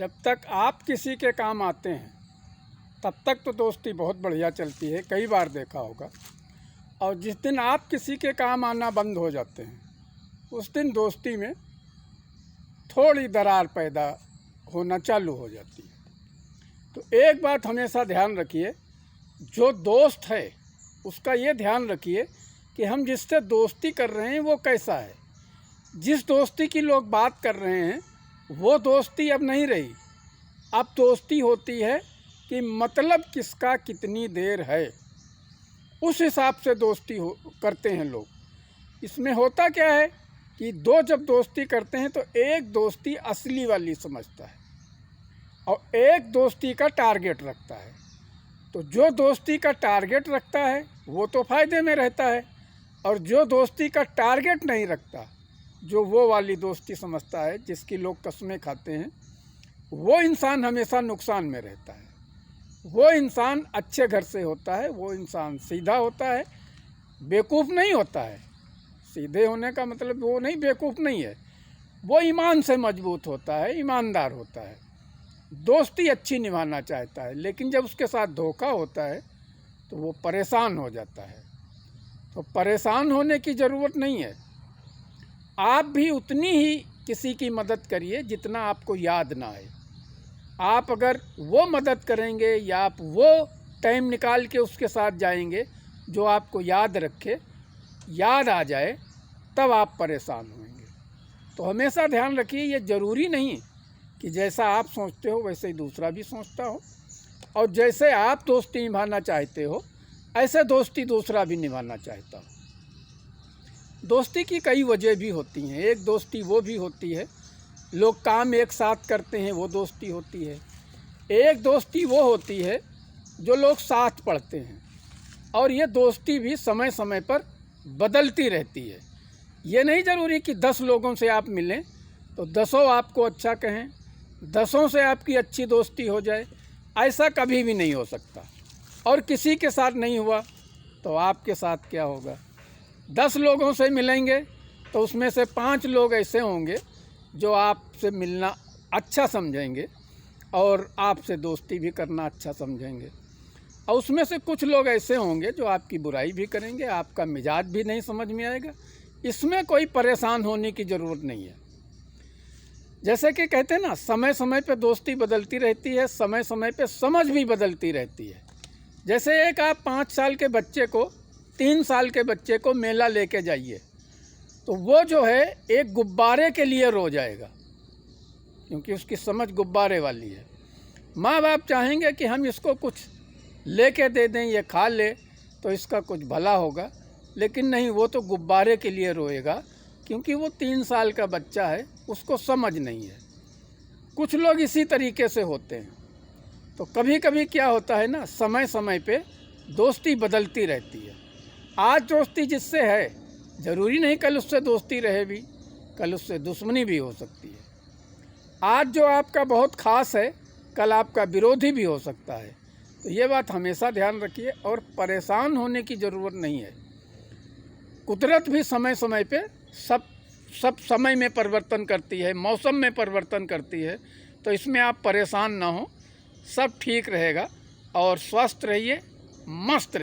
जब तक आप किसी के काम आते हैं तब तक तो दोस्ती बहुत बढ़िया चलती है, कई बार देखा होगा। और जिस दिन आप किसी के काम आना बंद हो जाते हैं उस दिन दोस्ती में थोड़ी दरार पैदा होना चालू हो जाती है। तो एक बात हमेशा ध्यान रखिए, जो दोस्त है उसका ये ध्यान रखिए कि हम जिससे दोस्ती कर रहे हैं वो कैसा है। जिस दोस्ती की लोग बात कर रहे हैं वो दोस्ती अब नहीं रही। अब दोस्ती होती है कि मतलब किसका कितनी देर है, उस हिसाब से दोस्ती करते हैं लोग। इसमें होता क्या है कि दो जब दोस्ती करते हैं तो एक दोस्ती असली वाली समझता है और एक दोस्ती का टारगेट रखता है। तो जो दोस्ती का टारगेट रखता है वो तो फ़ायदे में रहता है, और जो दोस्ती का टारगेट नहीं रखता, जो वो वाली दोस्ती समझता है जिसकी लोग कसमें खाते हैं, वो इंसान हमेशा नुकसान में रहता है। वो इंसान अच्छे घर से होता है, वो इंसान सीधा होता है, बेवकूफ़ नहीं होता है। सीधे होने का मतलब वो नहीं, बेवकूफ़ नहीं है, वो ईमान से मजबूत होता है, ईमानदार होता है, दोस्ती अच्छी निभाना चाहता है। लेकिन जब उसके साथ धोखा होता है तो वो परेशान हो जाता है। तो परेशान होने की ज़रूरत नहीं है। आप भी उतनी ही किसी की मदद करिए जितना आपको याद ना आए। आप अगर वो मदद करेंगे या आप वो टाइम निकाल के उसके साथ जाएंगे जो आपको याद रखे, याद आ जाए, तब आप परेशान होंगे। तो हमेशा ध्यान रखिए, ये ज़रूरी नहीं कि जैसा आप सोचते हो वैसे ही दूसरा भी सोचता हो, और जैसे आप दोस्ती निभाना चाहते हो ऐसे दोस्ती दूसरा भी निभाना चाहता हो। दोस्ती की कई वजह भी होती हैं। एक दोस्ती वो भी होती है लोग काम एक साथ करते हैं, वो दोस्ती होती है। एक दोस्ती वो होती है जो लोग साथ पढ़ते हैं, और ये दोस्ती भी समय समय पर बदलती रहती है। ये नहीं ज़रूरी कि 10 लोगों से आप मिलें तो 10 आपको अच्छा कहें, 10 से आपकी अच्छी दोस्ती हो जाए, ऐसा कभी भी नहीं हो सकता। और किसी के साथ नहीं हुआ तो आपके साथ क्या होगा? 10 लोगों से मिलेंगे तो उसमें से 5 लोग ऐसे होंगे जो आपसे मिलना अच्छा समझेंगे और आपसे दोस्ती भी करना अच्छा समझेंगे, और उसमें से कुछ लोग ऐसे होंगे जो आपकी बुराई भी करेंगे, आपका मिजाज भी नहीं समझ में आएगा। इसमें कोई परेशान होने की ज़रूरत नहीं है। जैसे कि कहते हैं ना, समय समय पे दोस्ती बदलती रहती है, समय समय पे समझ भी बदलती रहती है। जैसे एक आप 5 साल के बच्चे को 3 साल के बच्चे को मेला लेके जाइए तो वो जो है एक गुब्बारे के लिए रो जाएगा, क्योंकि उसकी समझ गुब्बारे वाली है। माँ बाप चाहेंगे कि हम इसको कुछ लेके दे दें, ये खा ले तो इसका कुछ भला होगा, लेकिन नहीं, वो तो गुब्बारे के लिए रोएगा क्योंकि वो 3 साल का बच्चा है, उसको समझ नहीं है। कुछ लोग इसी तरीके से होते हैं। तो कभी कभी क्या होता है ना, समय समय पे दोस्ती बदलती रहती है। आज दोस्ती जिससे है ज़रूरी नहीं कल उससे दोस्ती रहे भी, कल उससे दुश्मनी भी हो सकती है। आज जो आपका बहुत ख़ास है कल आपका विरोधी भी हो सकता है। तो ये बात हमेशा ध्यान रखिए, और परेशान होने की ज़रूरत नहीं है। कुदरत भी समय समय पे सब समय में परिवर्तन करती है, मौसम में परिवर्तन करती है। तो इसमें आप परेशान ना हो, सब ठीक रहेगा। और स्वस्थ रहिए, मस्त रहिए।